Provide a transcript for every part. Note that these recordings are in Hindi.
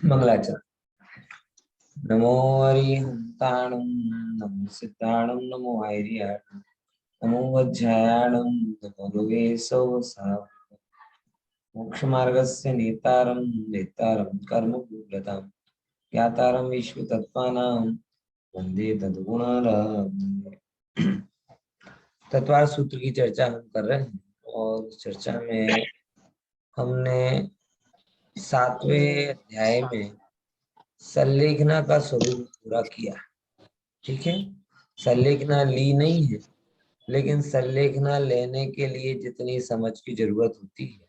मंगलाचरण। नमो हरिहंताणं, नमो सिद्धाणं, नमो आयर्याणं, नमो वज्रायाणं, नमो योगेशवसाय। मोक्षमार्गस्य नेतारं नेतारं कर्मभूततां ज्ञातारं विश्वतत्त्वानां वन्दे तद्गुणाराम। तत्वार सूत्र की चर्चा हम कर रहे हैं और इस चर्चा में हमने 7वें अध्याय में संलेखना का स्वरूप पूरा किया। ठीक है, संलेखना ली नहीं है, लेकिन संलेखना लेने के लिए जितनी समझ की जरूरत होती है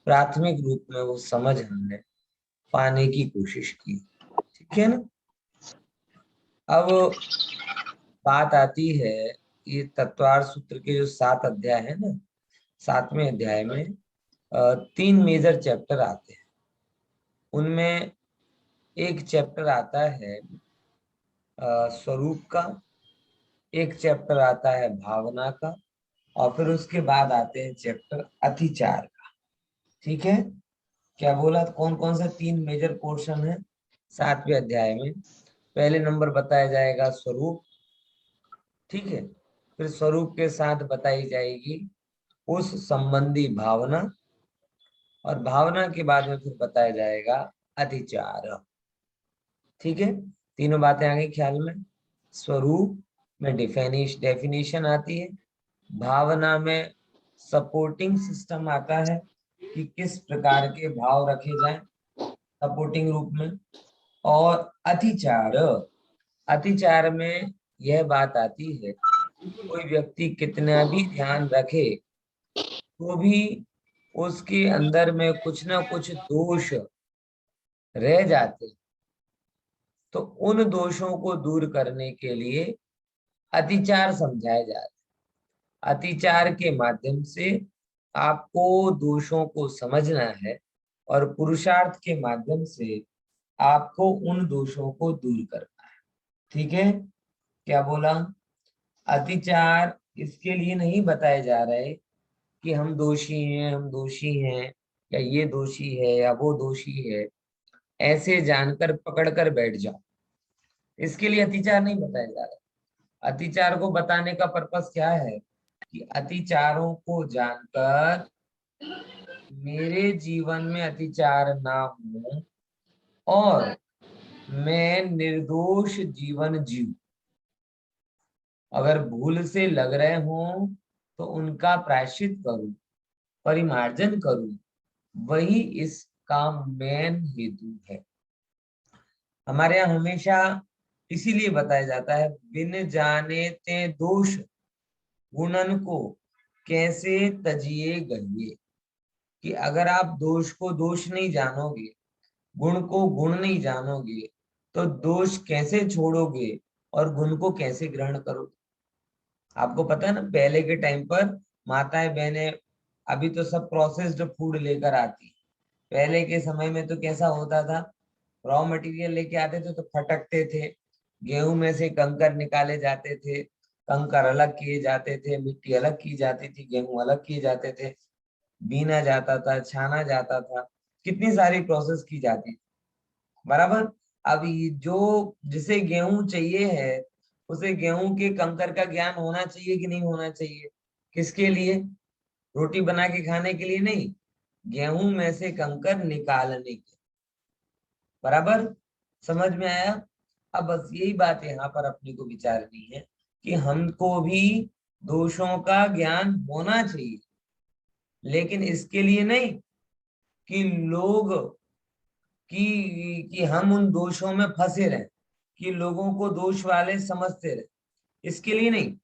प्राथमिक रूप में वो समझ हमने पाने की कोशिश की। ठीक है ना। अब बात आती है, ये तत्वार सूत्र के जो 7 अध्याय है ना, 7वें अध्याय में 3 मेजर चैप्टर आते हैं। उनमें एक चैप्टर आता है स्वरूप का, एक चैप्टर आता है भावना का, और फिर उसके बाद आते हैं चैप्टर अतिचार का। ठीक है, क्या बोला, कौन कौन से 3 मेजर पोर्शन है 7वें अध्याय में। पहले नंबर बताया जाएगा स्वरूप। ठीक है, फिर स्वरूप के साथ बताई जाएगी उस संबंधी भावना, और भावना के बाद में फिर बताया जाएगा अतिचार। ठीक है, तीनों बातें आ गई ख्याल में। स्वरूप में डेफिनेशन आती है, भावना में सपोर्टिंग सिस्टम आता है कि किस प्रकार के भाव रखे जाएं सपोर्टिंग रूप में, और अतिचार, अतिचार में यह बात आती है कोई व्यक्ति कितना भी ध्यान रखे तो भी उसके अंदर में कुछ ना कुछ दोष रह जाते, तो उन दोषों को दूर करने के लिए अतिचार समझाया जाता है। अतिचार के माध्यम से आपको दोषों को समझना है और पुरुषार्थ के माध्यम से आपको उन दोषों को दूर करना है। ठीक है, क्या बोला, अतिचार इसके लिए नहीं बताया जा रहा है कि हम दोषी हैं, हम दोषी हैं, या ये दोषी है या वो दोषी है, ऐसे जानकर पकड़कर बैठ जाओ, इसके लिए अतिचार नहीं बताया जा रहा। अतिचार को बताने का पर्पस क्या है कि अतिचारों को जानकर मेरे जीवन में अतिचार ना हो और मैं निर्दोष जीवन जीऊं। अगर भूल से लग रहे हों तो उनका प्रायश्चित करूं, परिमार्जन करूं, वही इसका मेन हेतु है। हमारे यहाँ हमेशा इसीलिए बताया जाता है, बिन जाने ते दोष गुणन को कैसे तजिए गहिए, कि अगर आप दोष को दोष नहीं जानोगे, गुण को गुण नहीं जानोगे, तो दोष कैसे छोड़ोगे और गुण को कैसे ग्रहण करोगे। आपको पता है ना, पहले के टाइम पर माताएं बहनें, अभी तो सब प्रोसेस्ड फूड लेकर आती, पहले के समय में तो कैसा होता था, रॉ मटेरियल लेके आते थे तो फटकते थे, गेहूं में से कंकर निकाले जाते थे, कंकर अलग किए जाते थे, मिट्टी अलग की जाती थी, गेहूं अलग किए जाते थे, बीना जाता था, छाना जाता था, कितनी सारी प्रोसेस की जाती थी, बराबर। अब ये जो जिसे गेहूं चाहिए है, उसे गेहूं के कंकर का ज्ञान होना चाहिए कि नहीं होना चाहिए। किसके लिए, रोटी बना के खाने के लिए नहीं, गेहूं में से कंकर निकालने के, बराबर। समझ में आया। अब बस यही बात यहाँ पर अपने को विचारनी है कि हमको भी दोषों का ज्ञान होना चाहिए, लेकिन इसके लिए नहीं कि लोग कि हम उन दोषों में फंसे रहे, कि लोगों को दोष वाले समझते रहे, इसके लिए नहीं,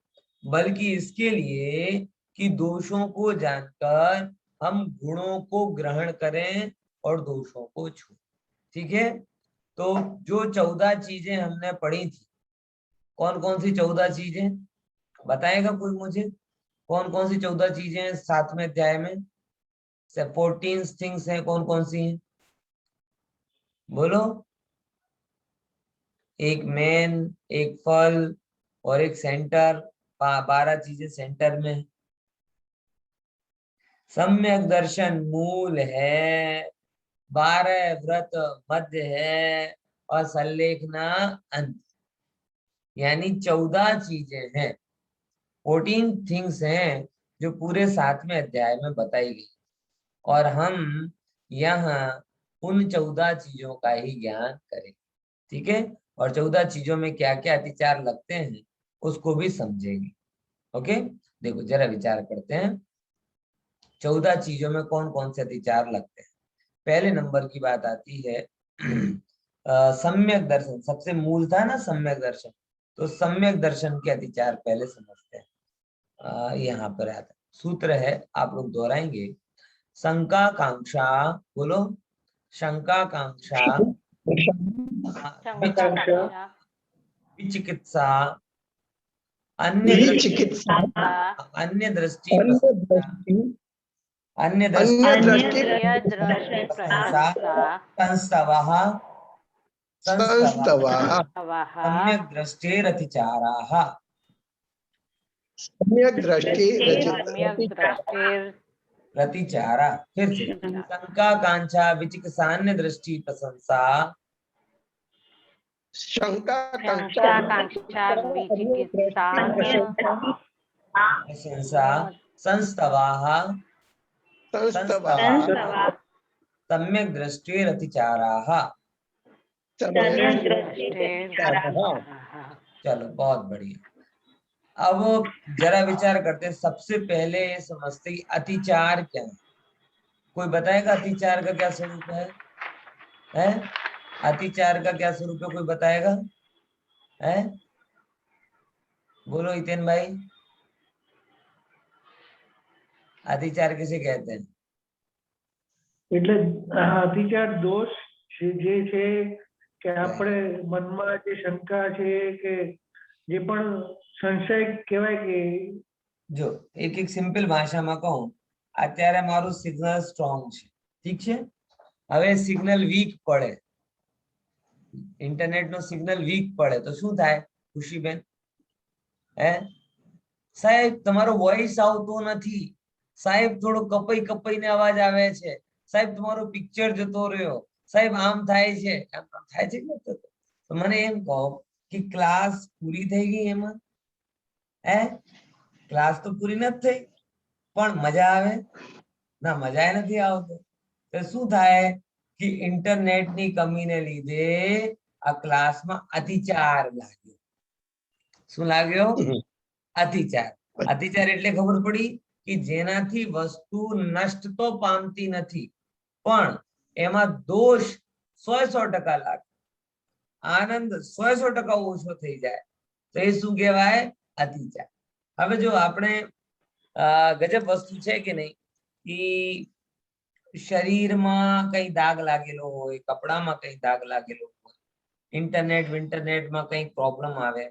बल्कि इसके लिए कि दोषों को जानकर हम गुणों को ग्रहण करें और दोषों को छोड़ें। ठीक है, तो जो 14 चीजें हमने पढ़ी थी, कौन कौन सी 14 चीजें बताएगा कोई मुझे, कौन कौन सी 14 चीजें हैं 7वें अध्याय में, 14 थिंग्स हैं, कौन कौन सी हैं बोलो। एक मेन, एक फल, और एक सेंटर, 12 चीजें सेंटर में। सम्यक दर्शन मूल है, 12 व्रत मध्य है और सल्लेखना अंत, यानी 14 चीजें हैं, 14 थिंग्स हैं जो पूरे 7वें अध्याय में बताई गई, और हम यहाँ उन 14 चीजों का ही ज्ञान करें, ठीक है। और 14 चीजों में क्या क्या अतिचार लगते हैं उसको भी समझेंगे। ओके, देखो जरा विचार करते हैं 14 चीजों में कौन कौन से अतिचार लगते हैं। पहले नंबर की बात आती है सम्यक दर्शन, सबसे मूल था ना सम्यक दर्शन, तो सम्यक दर्शन के अतिचार पहले समझते हैं। यहाँ पर आता सूत्र है, आप लोग दोहराएंगे। शंका कांक्षा, बोलो, शंका कांक्षा, विचिकित्सा, अन्य चिकित्सा, अन्य दृष्टि, अन्य अन्य दृष्टि, दृष्टि, संस्तवः, संस्तवः, सम्यक दृष्टेरतिचाराः, सम्यक दृष्टि, प्रतिचारा। फिर से शंका कांक्षा विचिकित्सान्य दृष्टि प्रशंसा, शंका प्रशंसा, संस्तवाः, सम्यक दृष्टेरतिचाराः। चलो बहुत बढ़िया। अब जरा विचार करते हैं, सबसे पहले समझते हैं अतिचार क्या है। कोई बताएगा अतिचार का क्या स्वरूप है? अतिचार का क्या स्वरूप है, कोई बताएगा? है, बोलो हितेन भाई, अतिचार किसे कहते हैं? એટલે અતિચાર દોષ જે છે કે આપણે મનમાં જે શંકા છે કે જે પણ સંશય કહેવાય કે જો એક એક સિમ્પલ ભાષામાં કહું, અત્યારે મારું સિગ્નલ સ્ટ્રોંગ છે, ઠીક છે, હવે સિગ્નલ વીક પડે, ઇન્ટરનેટ નો સિગ્નલ વીક પડે તો શું થાય ખુશીબેન? હે સાહેબ તમારો વોઇસ આવતો નથી, સાહેબ થોડો કપાઈ કપાઈને અવાજ આવે છે, સાહેબ તમારો પિક્ચર જતો રહ્યો, સાહેબ આમ થાય છે, આમ થાય છે ને? તો મને એમ કહો કે ક્લાસ પૂરી થઈ ગઈ એમાં? હે ક્લાસ તો પૂરી નથી થઈ, પણ મજા આવે ના? મજા નથી આવતો તો શું થાય કે ઇન્ટરનેટ ની કમીને લીધે આ ક્લાસમાં અતિચાર લાગ્યો. શું લાગ્યો? અતિચાર. અતિચાર એટલે ખબર પડી કે જેનાથી વસ્તુ નષ્ટ તો પામતી નથી, પણ એમાં દોષ 100% લાગે, આનંદ 100% ઓછો થઈ જાય, તો એ શું કહેવાય? અતિચાર. હવે જો આપણે ગજબ વસ્તુ છે કે નહીં, કે શરીરમાં કઈ દાગ લાગેલો હોય, કપડામાં કઈ દાગ લાગેલો હોય, ઇન્ટરનેટમાં કઈ પ્રોબ્લેમ આવે,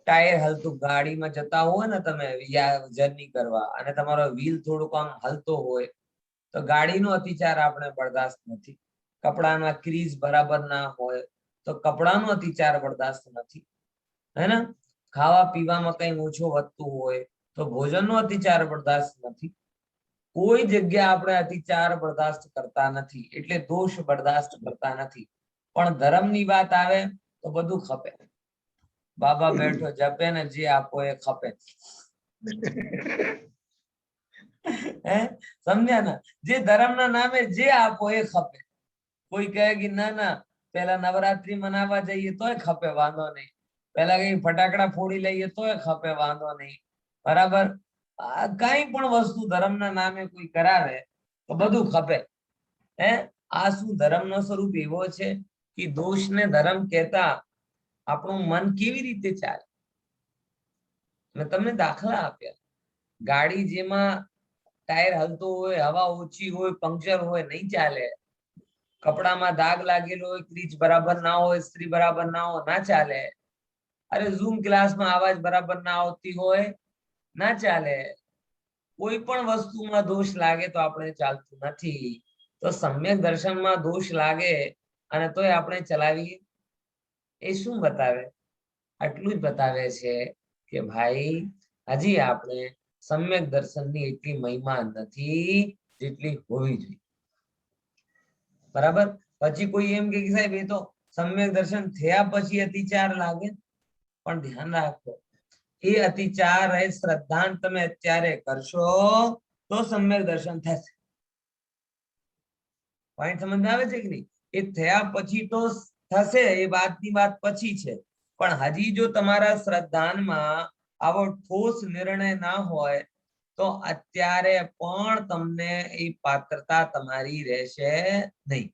ટાયર હલતું, ગાડીમાં જતા હોય ને તમે જર્ની કરવા અને તમારો વ્હીલ થોડુંક આમ હલતો હોય તો ગાડીનો અતિચાર આપણે બરદાસ્ત નથી, કપડાના ક્રીઝ બરાબર ના હોય તો કપડાનો અતિચાર બરદાસ્ત નથી, હે ને? ખાવા પીવામાં કઈ ઓછો વધતું હોય તો ભોજનનો અતિચાર બરદાસ્ત નથી. કોઈ જગ્યા આપણે અતિચાર બરદાસ્ત કરતા નથી, એટલે દોષ બરદાસ્ત કરતા નથી. પણ ધર્મની વાત આવે તો બધું ખપે. બાબા બેઠો જપે ને જે આપો એ ખપે. હે સમજ્યા ને? જે ધર્મના નામે જે આપો એ ખપે. કોઈ કહે કે ના ના પેલા નવરાત્રી મનાવવા જઈએ તોય ખપે, વાંધો નહીં. પેલા કઈ ફટાકડા ફોડી લઈએ તોય ખપે, વાંધો નહીં. બરાબર? કઈ પણ વસ્તુ ધર્મના નામે કોઈ કરાવે તો બધું ખપે. હે આ શું ધર્મનો સ્વરૂપ એવો છે કે દોષને ધર્મ કહેતા આપણું મન કેવી રીતે ચાલે? મેં તમને દાખલા આપ્યા. ગાડી જેમાં ટાયર હલતો હોય, હવા ઓછી હોય, પંક્ચર હોય, નહીં ચાલે. કપડામાં દાગ લાગેલો હોય, ક્રીચ બરાબર ના હોય, ઇસ્ત્રી બરાબર ના હોય, ના ચાલે. અરે ઝૂમ ક્લાસમાં અવાજ બરાબર ના આવતી હોય, ના ચાલે. કોઈ પણ વસ્તુમાં દોષ લાગે તો આપણે ચાલતું નથી. તો સમ્યક દર્શનમાં દોષ લાગે અને તોય આપણે ચલાવીએ, એ શું બતાવે? આટલું જ બતાવે છે કે ભાઈ હજી આપણે સમ્યક દર્શનની એટલી મહિમા નથી જેટલી હોવી જોઈએ. બરાબર. પછી કોઈ એમ કે સાહેબ એ તો સમ્યક દર્શન થયા પછી અતિચાર લાગે, પણ ધ્યાન રાખો એ અતિચાર એ શ્રદ્ધાન તમે અત્યારે કરશો તો સમ્યક દર્શન થશે. પોઈન્ટ સમજમાં આવે છે કે નહીં? એ થયા પછી તો થશે, એ વાતની વાત પછી છે, પણ હજી જો તમારા શ્રદ્ધાનમાં આવો ઠોસ નિર્ણય ના હોય તો અત્યારે પણ તમને એ પાત્રતા તમારી રહેશે નહીં.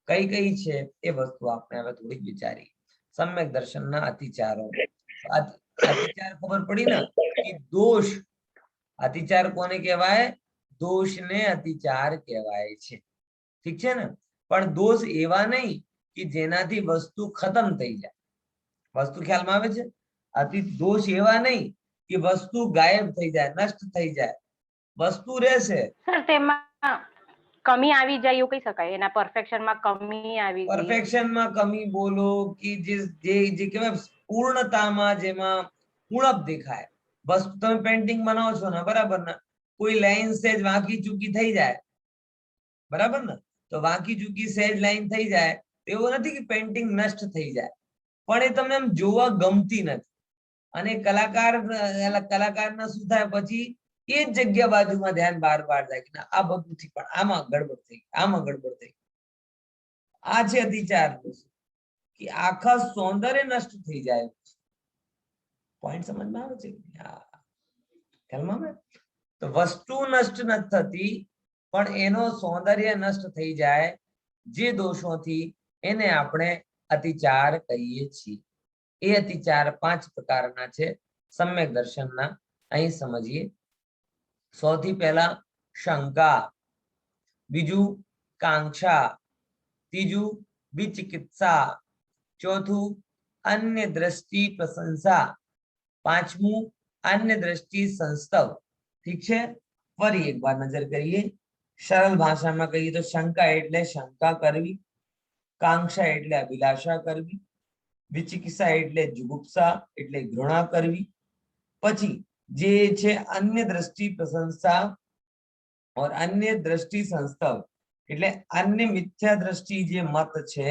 કઈ કઈ છે એ વસ્તુ આપણે હવે થોડીક વિચારી. સમ્યક દર્શનના અતિચારો. અતિચાર ખબર પડી ને કે દોષ. અતિચાર કોને કહેવાય? દોષને અતિચાર કહેવાય છે. ઠીક છે ને? પણ દોષ એવા નહીં કે જેનાથી વસ્તુ ખતમ થઈ જાય. વસ્તુ ખ્યાલમાં આવે છે? અતિ દોષ એવા નહીં કે વસ્તુ ગાયબ થઈ જાય, નષ્ટ થઈ જાય. વસ્તુ રહેશે. સર તેમાં કમી આવી જાય એવું કહી શકાય, એના પરફેક્શનમાં કમી આવી ગઈ. પરફેક્શનમાં કમી બોલો કે જે કહેવાય પૂર્ણતામાં જેમાં ઉણપ દેખાય. વસ્તુ તમે પેન્ટિંગ બનાવો છો ને, બરાબર ને, કોઈ લાઈન સેજ વાંકી ચૂકી થઈ જાય, બરાબર ને, તો વાંકી ચૂકી સેજ લાઈન થઈ જાય એવું નથી કે પેન્ટિંગ નષ્ટ થઈ જાય, પણ એ તમને એમ જોવા ગમતી નથી. અને કલાકારના શું થાય પછી એ જ જગ્યા બાજુમાં ધ્યાન બાર જાય કે આ બધું થી પણ આમાં ગડબડ થઈ, આમાં ગડબડ થઈ. આ છે અતિચાર, કે આખા સૌંદર્ય નષ્ટ થઈ જાય. પોઈન્ટ સમજમાં આવે છે? ખ્યાલમાં આવે? તો વસ્તુ નષ્ટ નથી થતી, પણ એનો સૌંદર્ય નષ્ટ થઈ જાય જે દોષોથી, એને આપણે અતિચાર કહીએ છીએ. એ અતિચાર 5 પ્રકારના છે સમ્યક દર્શનના. અહીં સમજીએ. સૌથી પહેલા શંકા, બીજું કાંક્ષા, ત્રીજું વિચિકિત્સા, ચોથું અન્ય દ્રષ્ટિ પ્રશંસા, પાંચમું અન્ય દ્રષ્ટિ સંસ્તવ. ઠીક છે? ફરી એકવાર નજર કરીએ. સરળ ભાષામાં કહીએ તો શંકા એટલે શંકા કરવી, કાંક્ષા એટલે અભિલાષા કરવી, વિચિકિત્સા એટલે જુગુપ્સા એટલે ઘૃણા કરવી, પછી જે છે અન્ય દ્રષ્ટિ પ્રશંસા और अन्य दृष्टि संस्तव એટલે અન્ય મિથ્યા દ્રષ્ટિ જે મત છે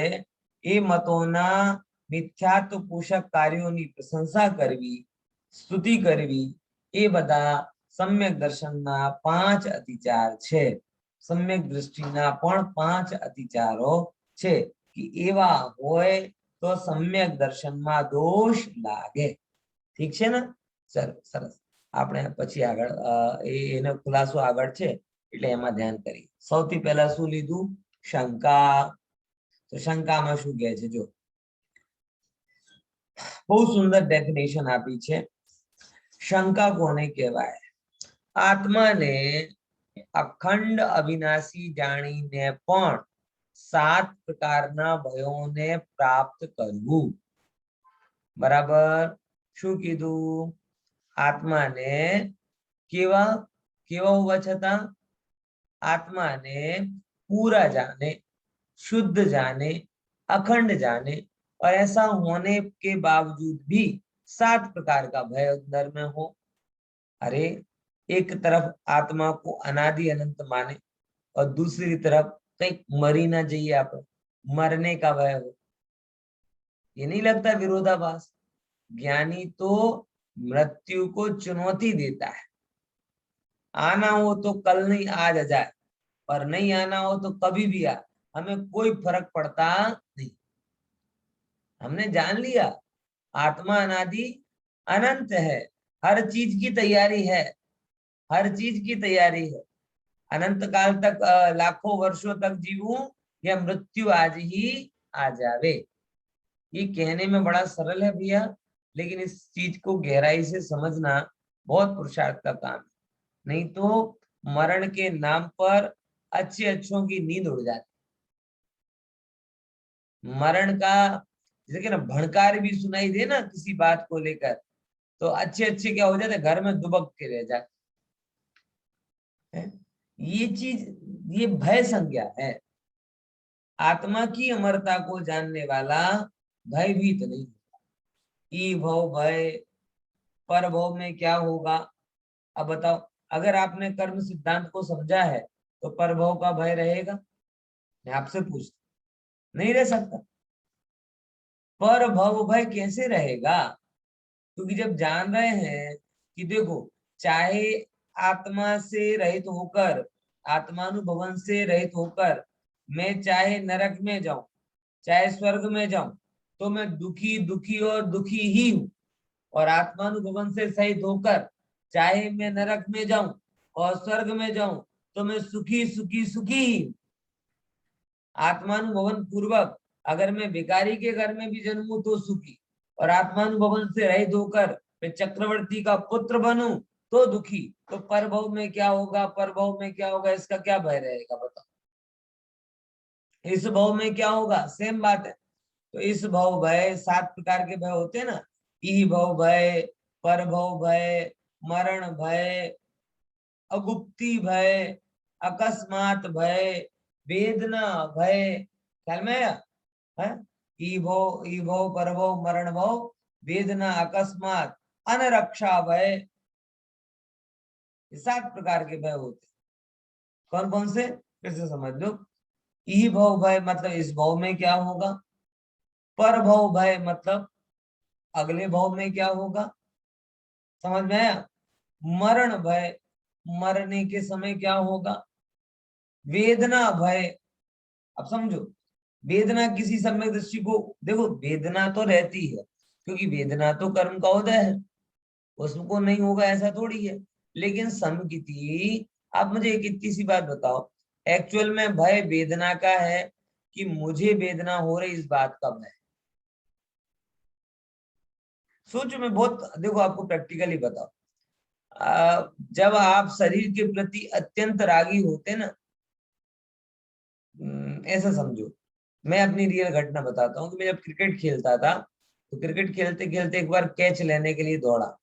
એ મતોના મિથ્યાત્વ પોષક કાર્યોની પ્રશંસા કરવી, સ્તુતિ કરવી, એ બધા સમ્યક દર્શનના 5 અતિચાર છે. સમ્યક દ્રષ્ટિના પણ 5 અતિચારો છે કે એવા હોય તો સમ્યક દર્શનમાં દોષ લાગે. ઠીક છે ને? સરસ. આપણે પછી આગળ એનો ખુલાસો આગળ છે એટલે એમાં ધ્યાન કરીએ. સૌથી પહેલા શું લીધું? શંકા. તો શંકામાં શું કહે છે? જો બહુ સુંદર ડેફિનેશન આપી છે. શંકા કોને કહેવાય? આત્માને અખંડ અવિનાશી જાણીને પણ 7 પ્રકારના ભયોને પ્રાપ્ત કરવું. બરાબર. શું કીધું? આત્માને કેવા હોવા છતાં आत्मा ने पूरा जाने, शुद्ध जाने, अखंड जाने, और ऐसा होने के बावजूद भी 7 प्रकार का भय अंदर में हो. अरे एक तरफ आत्मा को अनादि अनंत माने और दूसरी तरफ कहीं मरी ना जाइए, आप मरने का भय हो. ये नहीं लगता विरोधाभास? ज्ञानी तो मृत्यु को चुनौती देता है. आना हो तो कल नहीं आज आ जाए, और नहीं आना हो तो कभी भी आ, हमें कोई फर्क पड़ता नहीं. हमने जान लिया आत्मा अनादि अनंत है, हर चीज की तैयारी है, हर चीज की तैयारी है. अनंत काल तक लाखों वर्षों तक जीवूं या मृत्यु आज ही आ जावे. ये कहने में बड़ा सरल है भैया, लेकिन इस चीज को गहराई से समझना बहुत पुरुषार्थ का काम है. नहीं तो मरण के नाम पर अच्छों की नींद उड़ जाती. मरण का जैसे कि ना भणकार भी सुनाई दे ना किसी बात को लेकर, तो अच्छे क्या हो जाते, घर में दुबक के रह जाते. ये चीज, ये भय संज्ञा है. आत्मा की अमरता को जानने वाला भयभीत नहीं होता. ई भव भय, पर भव में क्या होगा? अब बताओ, अगर आपने कर्म सिद्धांत को समझा है तो परभव का भय रहेगा? मैं आपसे पूछता, नहीं रह सकता। पर भव भय कैसे रहेगा? क्योंकि जब जान रहे हैं कि देखो, चाहे आत्मा से रहित होकर, आत्मानुभवन से रहित होकर मैं चाहे नरक में जाऊं चाहे स्वर्ग में जाऊं, तो मैं दुखी दुखी और दुखी ही हूं। और आत्मानुभवन से सहित होकर चाहे मैं नरक में जाऊं और स्वर्ग में जाऊं, तो मैं सुखी सुखी सुखी ही हूं। आत्मानुभवन पूर्वक अगर मैं भिखारी के घर में भी जन्मूं तो सुखी, और आत्मानुभवन से रहित होकर मैं चक्रवर्ती का पुत्र बनूं तो दुखी। तो परभव में क्या होगा, परभव में क्या होगा, इसका क्या भय रहेगा बताओ? इस भव में क्या होगा? सेम बात है। तो इस भव भय 7 प्रकार के भय होते हैं ना, ई भव भय, पर भव भय, मरण भय, अगुप्ती भय, अकस्मात भय, वेदना भय। ख्याल में आया है? ई भव, पर भव, मरण भव, वेदना, अकस्मात, अनरक्षा भय। ये 7 प्रकार के भय होते हैं। कौन कौन से? फिर से समझ लो। ई भव भय मतलब इस भव में क्या होगा, पर भव भय मतलब अगले भव में क्या होगा, समझ में आया? मरण भय, मरने के समय क्या होगा। वेदना भय, अब समझो, वेदना किसी सम्यक दृष्टि को, देखो वेदना तो रहती है क्योंकि वेदना तो कर्म का उदय है, उसको नहीं होगा ऐसा थोड़ी है। लेकिन समकिति, आप मुझे एक इतनी सी बात बताओ, एक्चुअल में भय वेदना का है कि मुझे वेदना हो रही इस बात का भय? सोचो, मैं बहुत, देखो आपको प्रैक्टिकली बताओ, जब आप शरीर के प्रति अत्यंत रागी होते ना, ऐसा समझो, मैं अपनी रियल घटना बताता हूँ कि मैं जब क्रिकेट खेलता था, तो क्रिकेट खेलते खेलते एक बार कैच लेने के लिए दौड़ा,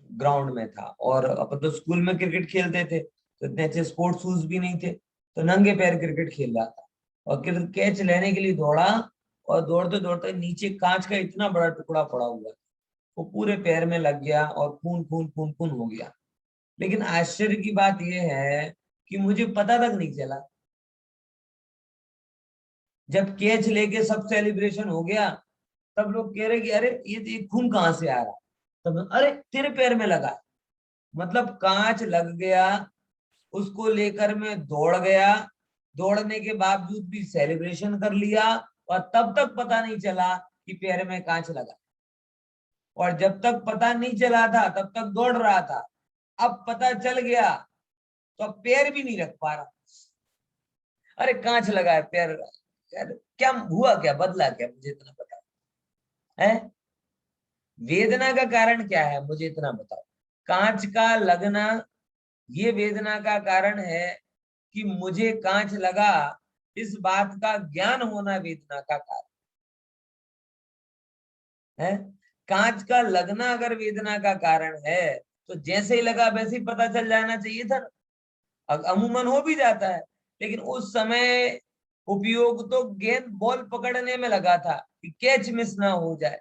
ग्राउंड में था, और अपन तो स्कूल में क्रिकेट खेलते थे तो इतने अच्छे स्पोर्ट्स शूज भी नहीं थे, तो नंगे पैर क्रिकेट खेल रहा था और कैच लेने के लिए दौड़ा, और दौड़ते दौड़ते नीचे कांच का इतना बड़ा टुकड़ा पड़ा हुआ, वो पूरे पैर में लग गया और खून खून खून खून हो गया। लेकिन आश्चर्य की बात यह है कि मुझे पता तक नहीं चला। जब कैच लेके सब सेलिब्रेशन हो गया, तब लोग कह रहे कि अरे ये खून कहाँ से आ रहा, तब अरे तेरे पैर में लगा। मतलब कांच लग गया, उसको लेकर मैं दौड़ गया, दौड़ने के बावजूद भी सेलिब्रेशन कर लिया, और तब तक पता नहीं चला कि पैर में कांच लगा। और जब तक पता नहीं चला था तब तक दौड़ रहा था, अब पता चल गया तो अब पैर भी नहीं रख पा रहा। अरे कांच लगा है पैर, यार क्या हुआ, क्या बदला, क्या मुझे इतना पता है? वेदना का कारण क्या है मुझे इतना बताओ। कांच का लगना ये वेदना का कारण है कि मुझे कांच लगा, इस बात का ज्ञान होना वेदना का कारण है। कांच का लगना अगर वेदना का कारण है, तो जैसे ही लगा वैसे ही पता चल जाना चाहिए था ना। अमूमन हो भी जाता है, लेकिन उस समय उपयोग तो गेंद बॉल पकड़ने में लगा था कि कैच मिस ना हो जाए,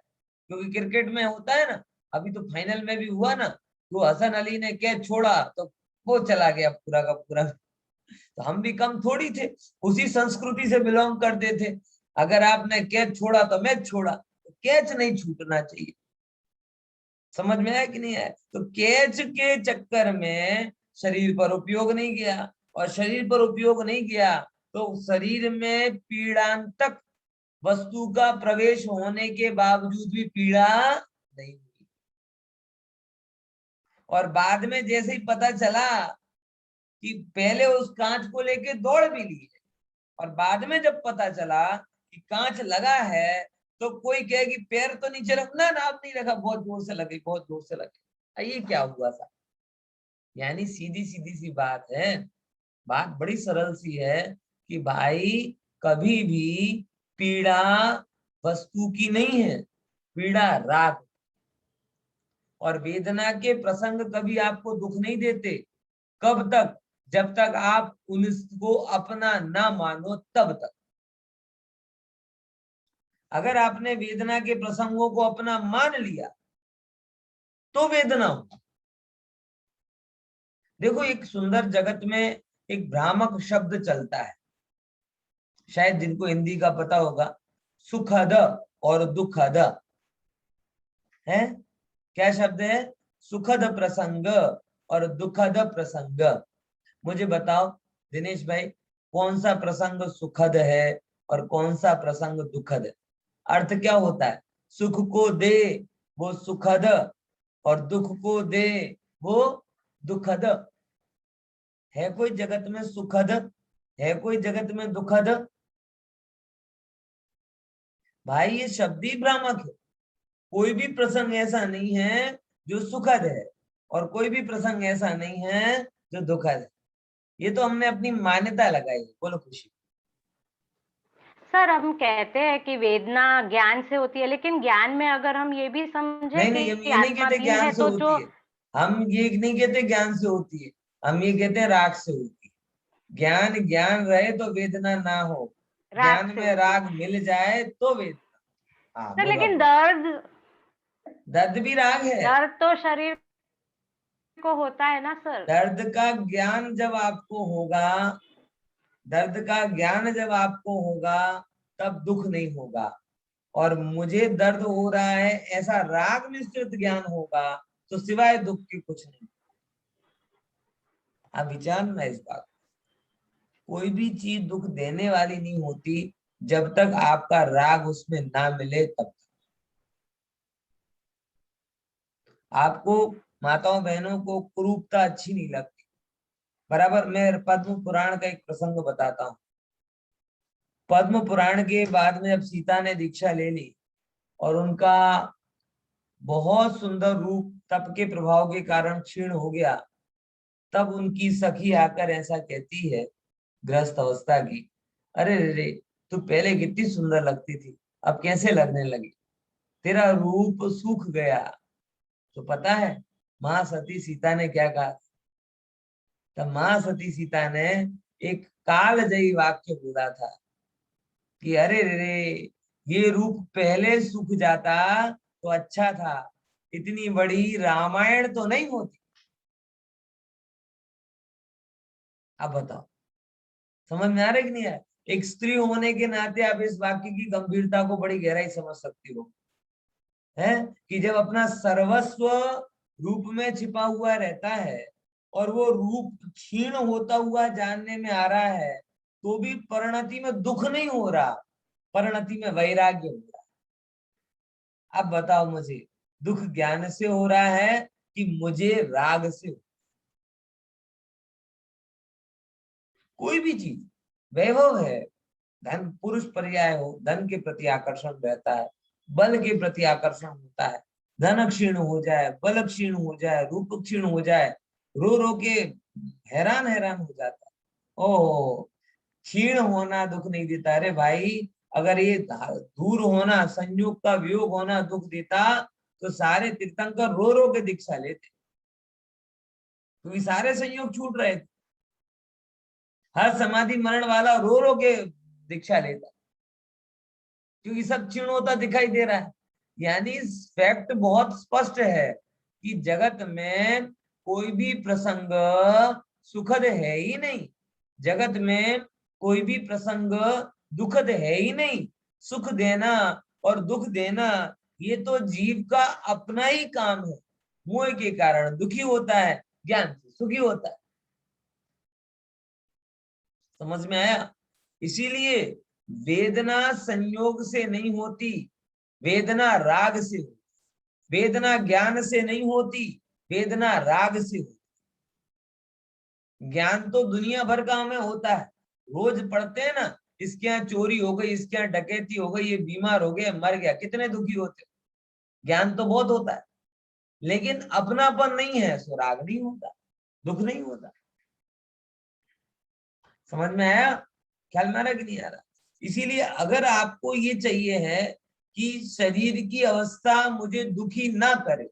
क्योंकि क्रिकेट में होता है ना, अभी तो फाइनल में भी हुआ ना, तो हसन अली ने कैच छोड़ा तो वो चला गया पूरा का पूरा। तो हम भी कम थोड़ी थे, उसी संस्कृति से बिलोंग करते थे। अगर आपने कैच छोड़ा तो मैच छोड़ा, तो कैच नहीं छूटना चाहिए। समझ में आया कि नहीं आया? तो कैच के चक्कर में शरीर पर उपयोग नहीं किया, और शरीर पर उपयोग नहीं किया तो शरीर में पीड़ांतक वस्तु का प्रवेश होने के बावजूद भी पीड़ा नहीं हुई। और बाद में जैसे ही पता चला कि पहले उस कांच को लेके दौड़ भी ली, और बाद में जब पता चला कि कांच लगा है, तो कोई कहे कि पैर तो नीचे रख, ना आप नहीं रखा, बहुत जोर से लगे, बहुत जोर से लगे। ये क्या हुआ था? यानी सीधी सीधी सी बात है, बात बड़ी सरल सी है कि भाई कभी भी पीड़ा वस्तु की नहीं है, पीड़ा राग। और वेदना के प्रसंग कभी आपको दुख नहीं देते, कब तक? जब तक आप उनको अपना ना मानो तब तक। अगर आपने वेदना के प्रसंगों को अपना मान लिया तो वेदना हो। देखो, एक सुंदर जगत में एक भ्रामक शब्द चलता है, शायद जिनको हिंदी का पता होगा, सुखद और दुखद है। क्या शब्द है? सुखद प्रसंग और दुखद प्रसंग। मुझे बताओ दिनेश भाई, कौन सा प्रसंग सुखद है और कौन सा प्रसंग दुखद है? अर्थ क्या होता है? सुख को दे वो सुखद और दुख को दे वो दुखद। है कोई जगत में सुखद? है कोई जगत में दुखद? भाई ये शब्द ही भ्रामक है। कोई भी प्रसंग ऐसा नहीं है जो सुखद है और कोई भी प्रसंग ऐसा नहीं है जो दुखद है। ये तो हमने अपनी मान्यता लगाई है। बोलो खुशी। सर हम कहते हैं कि वेदना ज्ञान से होती है, लेकिन ज्ञान में अगर हम ये भी समझे नहीं नहीं, हम कि ये नहीं आत्मा कहते भी ज्ञान है से तो जो होती है। हम ये नहीं कहते ज्ञान से होती है, हम ये कहते हैं राग से होती है। ज्ञान ज्ञान रहे तो वेदना ना हो, राग ज्ञान से में होती है। राग मिल जाए तो वेदना। हाँ सर बोलो लेकिन अब। दर्द, दर्द भी राग है। दर्द तो शरीर को होता है ना सर। दर्द का ज्ञान जब आपको होगा, दर्द का ज्ञान जब आपको होगा तब दुख नहीं होगा। और मुझे दर्द हो रहा है ऐसा राग मिश्रित ज्ञान होगा तो सिवाय दुख के कुछ नहीं। आप विचारना इस बात। कोई भी चीज दुख देने वाली नहीं होती जब तक आपका राग उसमें ना मिले तब तक। आपको माताओं बहनों को कुरूपता अच्छी नहीं लगती, बराबर। मैं पद्म पुराण का एक प्रसंग बताता हूँ। पद्म पुराण के बाद में जब सीता ने दीक्षा ले ली और उनका बहुत सुंदर रूप तप के प्रभाव के कारण क्षीण हो गया, तब उनकी सखी आकर ऐसा कहती है गृहस्थ अवस्था की, अरे रे रे, तू पहले कितनी सुंदर लगती थी, अब कैसे लगने लगी? तेरा रूप सूख गया। तो पता है माँ सती सीता ने क्या कहा? तब माँ सती सीता ने एक कालजयी वाक्य बोला था कि अरे रे रे, ये रूप पहले सूख जाता तो अच्छा था, इतनी बड़ी रामायण तो नहीं होती। अब बताओ, समझ में आ रहा है कि नहीं है? एक स्त्री होने के नाते आप इस वाक्य की गंभीरता को बड़ी गहराई समझ सकती हो, है कि जब अपना सर्वस्व रूप में छिपा हुआ रहता है और वो रूप क्षीण होता हुआ जानने में आ रहा है तो भी परिणति में दुख नहीं हो रहा, परिणति में वैराग्य हो रहा है। अब बताओ मुझे, दुख ज्ञान से हो रहा है कि मुझे राग से? कोई भी चीज, वैभव है, धन पुरुष पर्याय हो, धन के प्रति आकर्षण रहता है, बल के प्रति आकर्षण होता है। धन क्षीण हो जाए, बल क्षीण हो जाए, रूप क्षीण हो जाए, रो रो के हैरान हैरान हो जाता है। ओ, क्षीण होना दुख नहीं देता। अरे भाई, अगर ये दूर होना, संयोग का वियोग होना दुख देता तो सारे तीर्थंकर रो रो के दीक्षा लेते, क्योंकि सारे संयोग छूट रहे थे। हर समाधि मरण वाला रो रो के दीक्षा लेता, क्योंकि सब क्षीण होता दिखाई दे रहा है। यानी फैक्ट बहुत स्पष्ट है कि जगत में कोई भी प्रसंग सुखद है ही नहीं, जगत में कोई भी प्रसंग दुखद है ही नहीं। सुख देना और दुख देना ये तो जीव का अपना ही काम है। मोह के कारण दुखी होता है, ज्ञान से सुखी होता है। समझ में आया? इसीलिए वेदना संयोग से नहीं होती, वेदना राग से होती। वेदना ज्ञान से नहीं होती, वेदना राग से होती। ज्ञान तो दुनिया भर का हमें होता है, रोज पढ़ते हैं ना, इसके यहाँ चोरी हो गई, इसके यहाँ डकैती हो गई, ये बीमार हो गया, मर गया, कितने दुखी होते। ज्ञान तो बहुत होता है, लेकिन अपनापन नहीं है, सो राग नहीं होता, दुख नहीं होता। समझ में आया? ख्याल में आ रहा कि नहीं आ रहा? इसीलिए अगर आपको ये चाहिए है कि शरीर की अवस्था मुझे दुखी ना करे,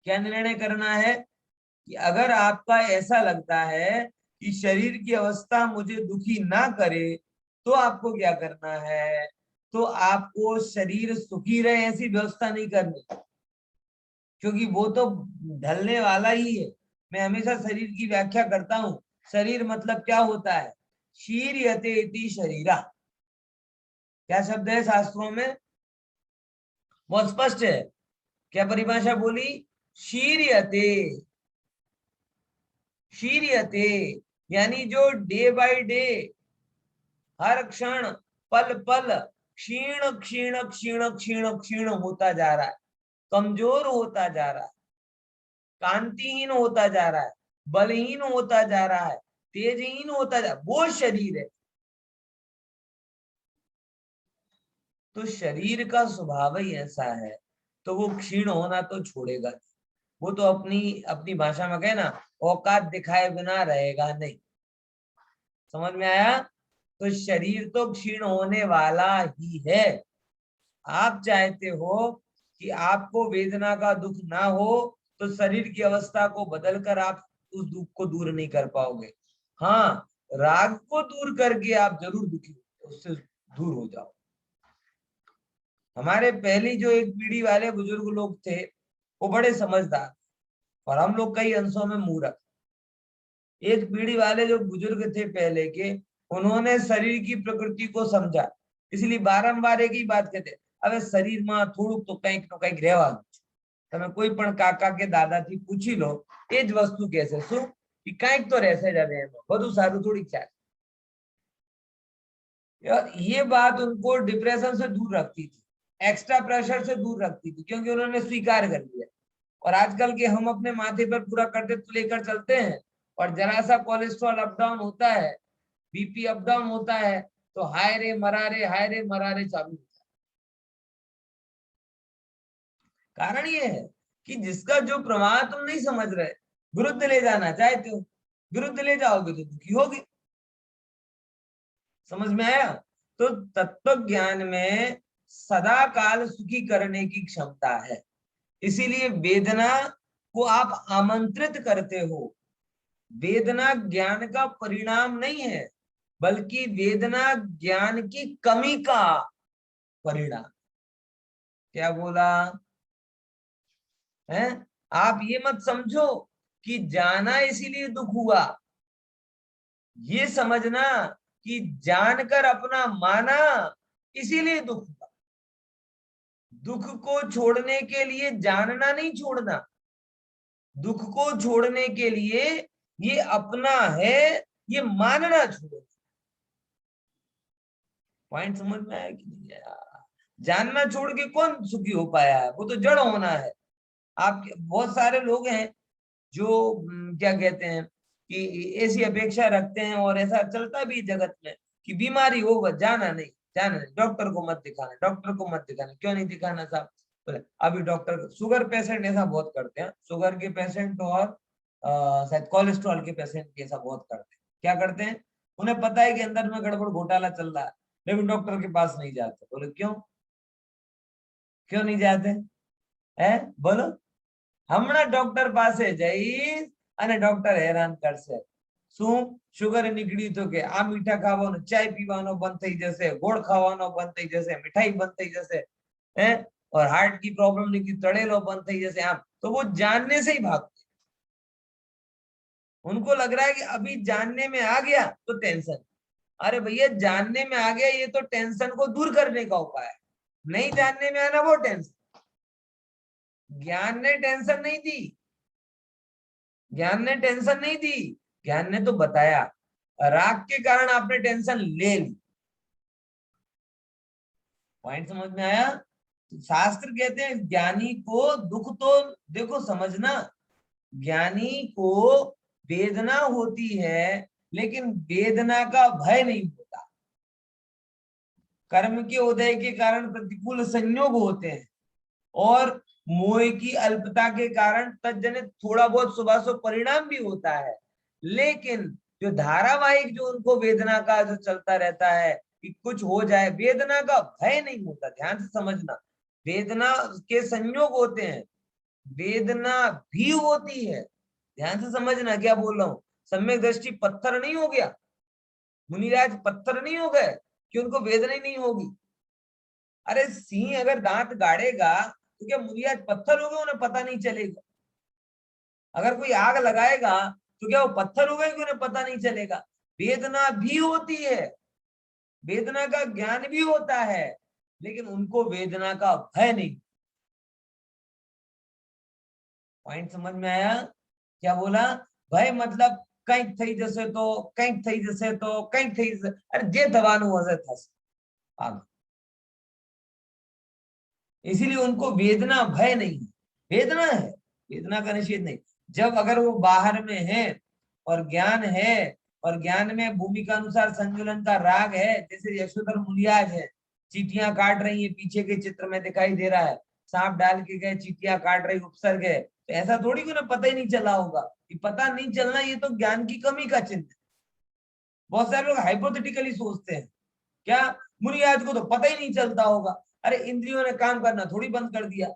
क्या निर्णय करना है कि अगर आपका ऐसा लगता है कि शरीर की अवस्था मुझे दुखी ना करे तो आपको क्या करना है? तो आपको शरीर सुखी रहे ऐसी व्यवस्था नहीं करनी, क्योंकि वो तो ढलने वाला ही है। मैं हमेशा शरीर की व्याख्या करता हूं, शरीर मतलब क्या होता है? शीर्यते इति शरीरा। क्या शब्द है शास्त्रों में? बहुत स्पष्ट है। क्या परिभाषा बोली? शीर्यते। शीर्यते यानी जो डे बाय डे, हर क्षण, पल पल क्षीण क्षीण क्षीण क्षीण क्षीण होता जा रहा है, कमजोर होता जा रहा है, कांतिहीन होता जा रहा है, बलहीन होता जा रहा है, तेजहीन होता जा रहा है, वो शरीर है। तो शरीर का स्वभाव ही ऐसा है, तो वो क्षीण होना तो छोड़ेगा। वो तो अपनी अपनी भाषा में कहे ना, औकात दिखाए बिना रहेगा नहीं। समझ में आया? तो शरीर तो क्षीण होने वाला ही है। आप चाहते हो कि आपको वेदना का दुख ना हो, तो शरीर की अवस्था को बदलकर आप उस दुख को दूर नहीं कर पाओगे। हाँ, राग को दूर करके आप जरूर दुखी उससे दूर हो जाओ। हमारे पहली जो एक पीढ़ी वाले बुजुर्ग लोग थे, वो बड़े समझदार, और हम लोग कई अंशों में मूर्ख। एक पीढ़ी वाले जो बुजुर्ग थे पहले के, उन्होंने शरीर की प्रकृति को समझा, इसलिए बारंबार एक ही बात कहते, હવે શરીરમાં થોડુંક તો કંઈક નો કંઈક રહેવાનું છે। તમે કોઈ પણ કાકા કે દાદાથી પૂછી લો, એ જ વસ્તુ કહેશે, શું કે કંઈક તો રહેશે જ, હવે એમાં બધું સારું થોડી ચાલે। यार ये बात उनको डिप्रेशन से दूर रखती थी, एक्स्ट्रा प्रेशर से दूर रखती थी, क्योंकि उन्होंने स्वीकार कर लिया। और आजकल के हम अपने माथे पर पूरा करते तो लेकर चलते हैं, और जरा सा कोलेस्ट्रॉल अप डाउन होता है, बीपी अप डाउन होता है, तो हाय रे मरारे, हाय रे मरारे चालू होता है। कारण ये है कि जिसका जो प्रवाह तुम नहीं समझ रहे, विरुद्ध ले जाना चाहते हो, विरुद्ध ले जाओगे तो दुखी होगे। समझ में आया? तो तत्व ज्ञान में सदा काल सुखी करने की क्षमता है, इसीलिए वेदना को आप आमंत्रित करते हो। वेदना ज्ञान का परिणाम नहीं है, बल्कि वेदना ज्ञान की कमी का परिणाम। क्या बोला है? आप ये मत समझो कि जाना इसीलिए दुख हुआ, ये समझना कि जानकर अपना माना इसीलिए दुख हुआ। दुख को छोड़ने के लिए जानना नहीं छोड़ना, दुख को छोड़ने के लिए ये अपना है, ये मानना छोड़ो। पॉइंट समझ में आया कि नहीं आया? जानना छोड़ के कौन सुखी हो पाया है? वो तो जड़ होना है। आप बहुत सारे लोग हैं जो क्या कहते हैं कि ऐसी अपेक्षा रखते हैं, और ऐसा चलता भी जगत में कि बीमारी हो बस जाना नहीं, जाना नहीं, डॉक्टर को मत दिखाना, डॉक्टर को मत दिखाना। क्यों नहीं दिखाना साहब? बोले अभी डॉक्टर, शुगर पेशेंट ऐसा बहुत करते हैं, शुगर के पेशेंट और शायद कोलेस्ट्रॉल के पेशेंट ऐसा बहुत करते हैं। क्या करते हैं? उन्हें पता है कि अंदर में गड़बड़ घोटाला चल रहा है, लेकिन डॉक्टर के पास नहीं जाते। बोले क्यों, क्यों नहीं जाते है? बोलो, હમણાં ડોક્ટર પાસે જઈશ અને ડોક્ટર હેરાન કરશે। શું શુગર નીકળી તો કે આ મીઠા ખાવાનો, ચાય પીવાનો બંધ થઈ જશે, ગોળ ખાવાનો બંધ થઈ જશે, मिठाई બંધ થઈ જશે, हैं? और हार्ट की प्रॉब्लम निकली, तड़ेलो बंद થઈ जैसे आम। तो वो जानने से ही भागते, उनको लग रहा है कि अभी जानने में आ गया तो टेंशन। अरे भैया जानने में आ गया, ये तो टेंशन को दूर करने का उपाय है, नहीं जानने में आना वो टेंशन। ज्ञान ने टेंशन नहीं दी, ज्ञान ने टेंशन नहीं दी, ज्ञान ने तो बताया। राग के कारण आपने टेंशन ले ली। पॉइंट समझ में आया? शास्त्र कहते हैं ज्ञानी को दुख तो देखो समझना, ज्ञानी को वेदना होती है, लेकिन वेदना का भय नहीं होता। कर्म के उदय के कारण प्रतिकूल संयोग होते हैं, और मोह की अल्पता के कारण तज्जनित थोड़ा बहुत शुभाशुभ परिणाम भी होता है, लेकिन जो धारावाहिक जो उनको वेदना का जो चलता रहता है कि कुछ हो जाए, वेदना का भय नहीं होता। ध्यान से समझना, वेदना के संयोग होते हैं, वेदना भी होती है। ध्यान से समझना क्या बोल रहा हूं। सम्यक दृष्टि पत्थर नहीं हो गया, मुनिराज पत्थर नहीं हो गए कि उनको वेदना ही नहीं होगी। अरे सिंह अगर दांत गाड़ेगा तो क्या मुनिराज पत्थर हो गए, उन्हें पता नहीं चलेगा? अगर कोई आग लगाएगा तो क्या वो पत्थर हो गए कि उन्हें पता नहीं चलेगा? वेदना भी होती है, वेदना का ज्ञान भी होता है, लेकिन उनको वेदना का भय नहीं। पॉइंट समझ में आया? क्या बोला? भय मतलब કંઈક થઈ જશે તો, કંઈક થઈ જશે તો, કંઈક થઈ જશે, અરે જે થવાનું હશે થશે। आगे इसीलिए उनको वेदना भय नहीं, वेदना है, वेदना का निषेध नहीं। जब अगर वो बाहर में है और ज्ञान है, और ज्ञान में भूमि का अनुसार संतुलन का राग है, जैसे यशोधर मुनियाज है, चीटियां काट रही है, पीछे के चित्र में दिखाई दे रहा है, सांप डाल के गए, चीटियां काट रही, उपसर्ग है, तो ऐसा थोड़ी कि ना पता ही नहीं चला होगा। ये पता नहीं चलना ये तो ज्ञान की कमी का चिन्ह है। बहुत सारे लोग हाइपोथेटिकली सोचते हैं, क्या मुनियाज को तो पता ही नहीं चलता होगा। अरे इंद्रियों ने काम करना थोड़ी बंद कर दिया,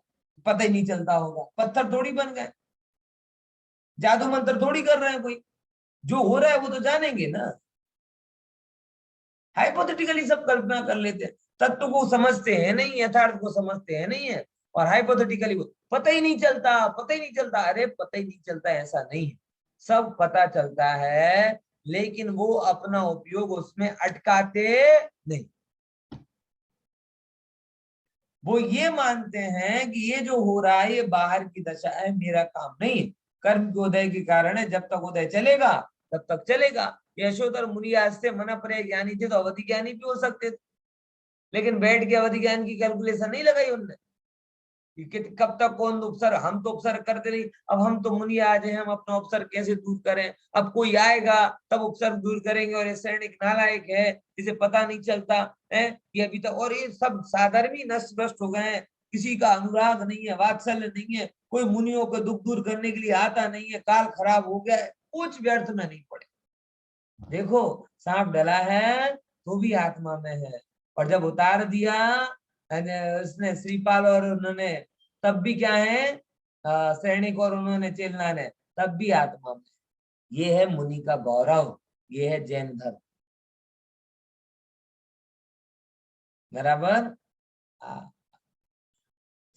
पता ही नहीं चलता होगा। पत्थर थोड़ी बन गए, जादू मंत्र थोड़ी कर रहे हैं कोई, जो हो रहा है वो तो जानेंगे ना। हाइपोथेटिकली सब कल्पना कर लेते हैं, तत्व को समझते हैं नहीं, यथार्थ को समझते हैं नहीं है, और हाइपोथेटिकली वो पता ही नहीं चलता, पता ही नहीं चलता। अरे पता ही नहीं चलता ऐसा नहीं है, सब पता चलता है, लेकिन वो अपना उपयोग उसमें अटकाते नहीं। वो ये मानते हैं कि ये जो हो रहा है ये बाहर की दशा है, मेरा काम नहीं है, कर्म के उदय के कारण है, जब तक उदय चलेगा तब तक चलेगा। यशोधर मुनि आज से मन पर ज्ञानी थे तो अवधि ज्ञानी भी हो सकते थे, लेकिन बैठ के अवधि ज्ञान की कैलकुलेशन नहीं लगाई उनने कि कब तक कौन उपसर्ग, हम तो उपसर्ग करते नहीं, अब हम तो मुनि आज हैं, हम अपना उपसर्ग कैसे दूर करें, अब कोई आएगा तब उपसर्ग दूर करेंगे, और ये सैनिक नालायक है जिसे पता नहीं चलता है ये अभी तक, और ये सब साधर्मी नष्ट भ्रष्ट हो गए हैं, किसी का अनुराग नहीं है, वात्सल्य नहीं है, कोई मुनियों को दुख दूर करने के लिए आता नहीं है, काल खराब हो गया है, कुछ व्यर्थ में नहीं पड़े। देखो सांप डला है तो भी आत्मा में है, और जब उतार दिया उसने श्रीपाल और उन्होंने, तब भी क्या है, सैनिक और उन्होंने चेलना ने, तब भी आत्मा में। ये है मुनि का गौरव, ये है जैन धर्म। बराबर?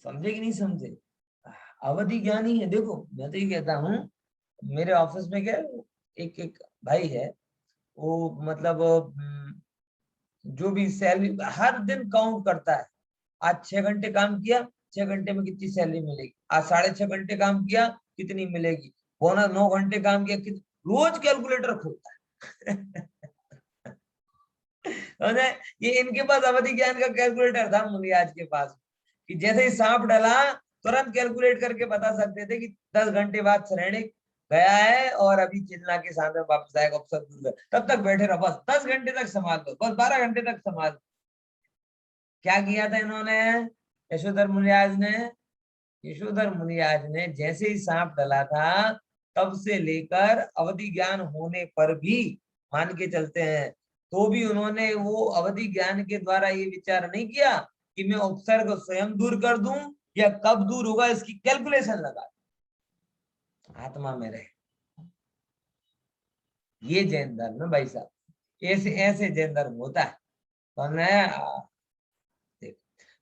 समझे कि नहीं समझे? अवधि ज्ञानी है। देखो मैं तो ये कहता हूँ, मेरे ऑफिस में क्या एक एक भाई है, वो मतलब जो भी सैलरी हर दिन काउंट करता है, आज 6 घंटे काम किया, 6 घंटे में कितनी सैलरी मिलेगी, आज 6.5 घंटे काम किया कितनी मिलेगी, बोनस 9 घंटे काम किया कितनी, रोज कैलकुलेटर खोलता है। ये इनके पास अवधि ज्ञान का कैलकुलेटर था मुनियाज के पास, कि जैसे ही सांप डला तुरंत कैलकुलेट करके बता सकते थे कि 10 घंटे बाद सैनिक गया है और अभी चिल्ला के सामने वापस आएगा, तब तक बैठे रहो, बस 10 घंटे तक संभाल दो, बस 12 घंटे तक संभाल दो। क्या किया था इन्होंने, यशोधर मुनियाज ने? यशोधर मुनियाज ने जैसे ही सांप डला था तब से लेकर अवधि ज्ञान होने पर भी, मान के चलते हैं, तो भी उन्होंने वो अवधि ज्ञान के द्वारा ये विचार नहीं किया कि मैं उपसर्ग स्वयं दूर कर दूं या कब दूर होगा इसकी कैलकुलेशन लगा, आत्मा में रहे। ये जैन धर्म है भाई साहब, ऐसे ऐसे जैन धर्म होता है।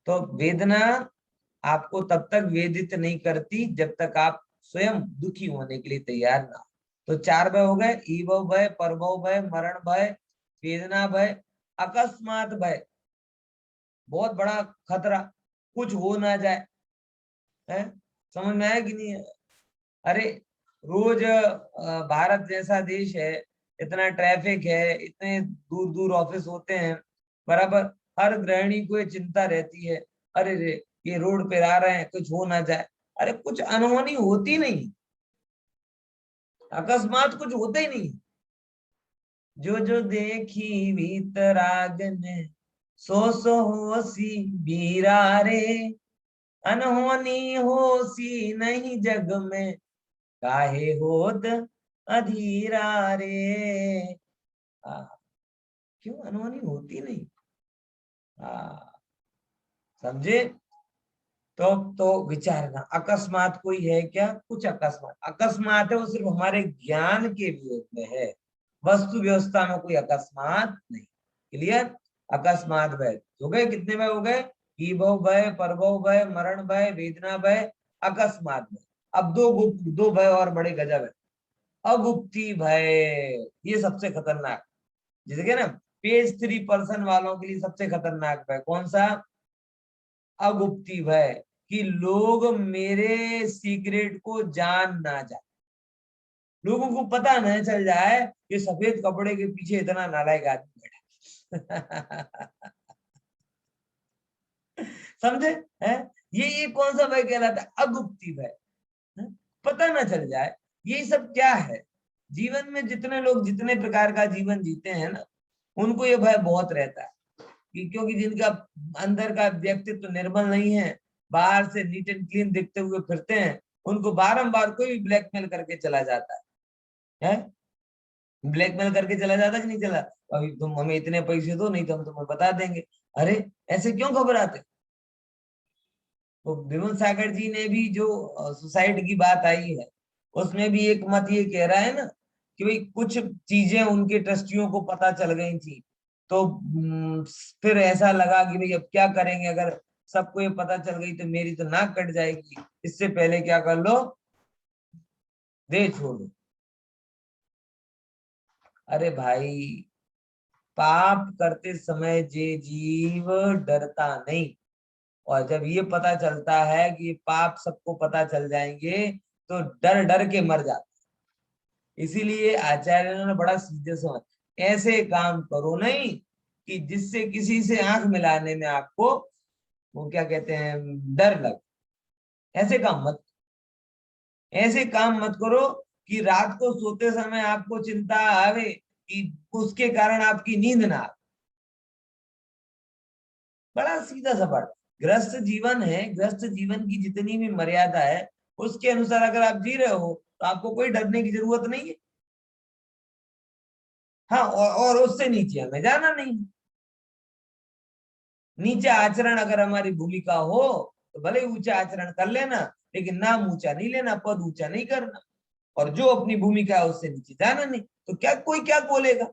तो वेदना आपको तब तक वेदित नहीं करती जब तक आप स्वयं दुखी होने के लिए तैयार ना हो। तो 4 भय हो गए, ईभव भय, परभव भय, मरण भय, वेदना भय, अकस्मात भय, बहुत बड़ा खतरा, कुछ हो ना जाए, है? समझ में आया कि नहीं है? अरे रोज भारत जैसा देश है, इतना ट्रैफिक है, इतने दूर दूर ऑफिस होते हैं, बराबर, हर गृहिणी को ये चिंता रहती है, अरे रे ये रोड पे आ रहे हैं कुछ हो ना जाए। अरे कुछ अनहोनी होती नहीं, अकस्मात कुछ होता ही नहीं। जो जो देखी भीतराग ने, सो सो होसी बीरा रे, अनहोनी होसी नहीं जग में, काहे होत अधीरा रे। क्यों अनहोनी होती नहीं? समझे? तो विचारना, अकस्मात कोई है क्या? कुछ अकस्मात, अकस्मात है वो सिर्फ हमारे ज्ञान के विरोध में है, वस्तु व्यवस्था में कोई अकस्मात नहीं। क्लियर? अकस्मात भय हो गए, कितने भय हो गए? ईभव भय, परभव भय, मरण भय, वेदना भय, अकस्मात भय। अब दो भय और बड़े गजब है। अगुप्ती भय, ये सबसे खतरनाक। जैसे कि ना पेज 3% वालों के लिए सबसे खतरनाक भय कौन सा? अगुप्ती भय, कि लोग मेरे सीक्रेट को जान ना जाए, लोगों को पता न चल जाए कि सफेद कपड़े के पीछे इतना नालायक आदमी बैठा। समझे? है ये कौन सा भय कहलाता है? अगुप्ती भय। पता ना चल जाए। ये सब क्या है? जीवन में जितने लोग जितने प्रकार का जीवन जीते हैं ना, उनको ये भय बहुत रहता है कि क्योंकि जिनका अंदर का व्यक्तित्व निर्मल नहीं है, बाहर से नीट एंड क्लीन दिखते हुए फिरते हैं, उनको बारंबार कोई भी ब्लैकमेल करके चला जाता है? ब्लैकमेल करके चला जाता कि नहीं चला? अभी तुम हमें इतने पैसे दो, नहीं तो हम तुम्हें बता देंगे। अरे ऐसे क्यों घबराते? तो विमल सागर जी ने भी जो सुसाइड की बात आई है, उसमें भी एक मत ये कह रहा है ना कि भाई कुछ चीजें उनके ट्रस्टियों को पता चल गई थी, तो फिर ऐसा लगा कि भाई अब क्या करेंगे, अगर सबको ये पता चल गई तो मेरी तो नाक कट जाएगी, इससे पहले क्या कर लो, दे छोड़ दो। अरे भाई, पाप करते समय जे जीव डरता नहीं, और जब ये पता चलता है कि पाप सबको पता चल जाएंगे तो डर डर के मर जाता है। इसीलिए आचार्य ने बड़ा सीधे समझ, ऐसे काम करो नहीं कि जिससे किसी से आंख मिलाने में आपको वो क्या कहते हैं, डर लगे। ऐसे काम मत, ऐसे काम मत करो कि रात को सोते समय आपको चिंता आवे कि उसके कारण आपकी नींद ना आवे। बड़ा सीधा सपाट गृहस्थ जीवन है, गृहस्थ जीवन की जितनी भी मर्यादा है उसके अनुसार अगर आप जी रहे हो तो आपको कोई डरने की जरूरत नहीं है। हाँ, और उससे नीचे हमें जाना नहीं। नीचे आचरण अगर हमारी भूमिका हो तो भले ऊंचा आचरण कर लेना, लेकिन नाम ऊंचा नहीं लेना, पद ऊंचा नहीं करना, और जो अपनी भूमिका है उससे नीचे जाना नहीं। तो क्या कोई क्या बोलेगा,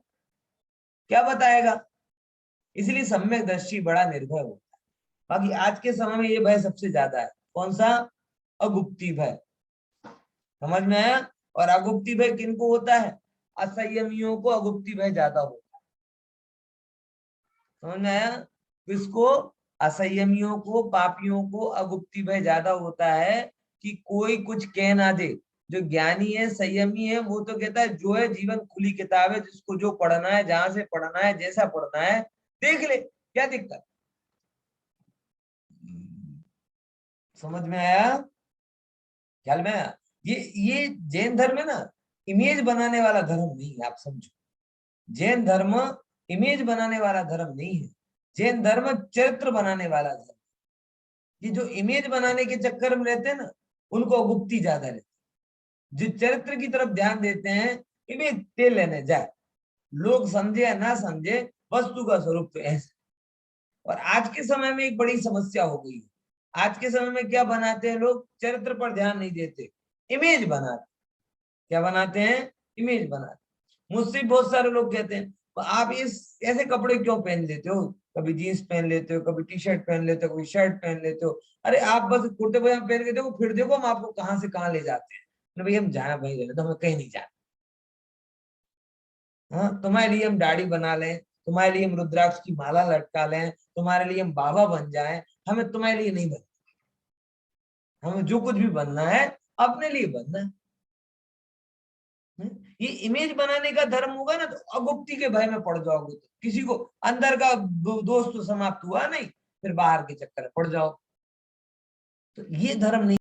क्या बताएगा? इसलिए सम्यक दृष्टि बड़ा निर्भय होता है। बाकी आज के समय में ये भय सबसे ज्यादा है, कौन सा? अगुप्ती भय। समझ में आया? और अगुप्ती भय किनको होता है? असंयमियों को अगुप्ती भय ज्यादा होता है। समझ में आया? किसको? असंयमियों को, पापियों को अगुप्ती भय ज्यादा होता है कि कोई कुछ कह ना दे। जो ज्ञानी है, संयमी है, वो तो कहता है जो है जीवन खुली किताब है, जिसको जो पढ़ना है, जहां से पढ़ना है, जैसा पढ़ना है देख ले, क्या दिक्कत? समझ में आया? ख्याल में आया? ये जैन धर्म है ना, इमेज बनाने वाला धर्म नहीं है, आप समझो। जैन धर्म इमेज बनाने वाला धर्म नहीं है, जैन धर्म चरित्र बनाने वाला धर्म। ये जो इमेज बनाने के चक्कर में रहते हैं ना, उनको अगुप्ती ज्यादा रहती है। जो चरित्र की तरफ ध्यान देते हैं, इमेज तेल लेने जाए, लोग समझे या ना समझे, वस्तु का स्वरूप तो ऐसा। और आज के समय में एक बड़ी समस्या हो गई है। आज के समय में क्या बनाते हैं लोग? चरित्र पर ध्यान नहीं देते, इमेज बनाते। क्या बनाते हैं? इमेज बनाते। मुझसे बहुत सारे लोग कहते हैं आप इस ऐसे कपड़े क्यों पहन लेते हो, कभी जीन्स पहन लेते हो, कभी टी शर्ट पहन लेते हो, कभी शर्ट पहन लेते हो। अरे आप बस कुर्ते पजामा पहन के देखो, फिर देखो हम आपको कहां से कहां ले जाते हैं। भाई हम जहाँ वहीं ले लेते, हमें कहीं नहीं जाना। हाँ, तुम्हारे लिए हम दाढ़ी बना लें, तुम्हारे लिए हम रुद्राक्ष की माला लटका लें, तुम्हारे लिए हम बाबा बन जाएं, हमें तुम्हारे लिए नहीं बनना। हमें जो कुछ भी बनना है अपने लिए बनना है। ये इमेज बनाने का धर्म होगा ना, तो अगुप्ती के भय में पड़ जाओगे। तो किसी को अंदर का दोस्त तो समाप्त हुआ नहीं, फिर बाहर के चक्कर में पड़ जाओ। तो ये धर्म नहीं।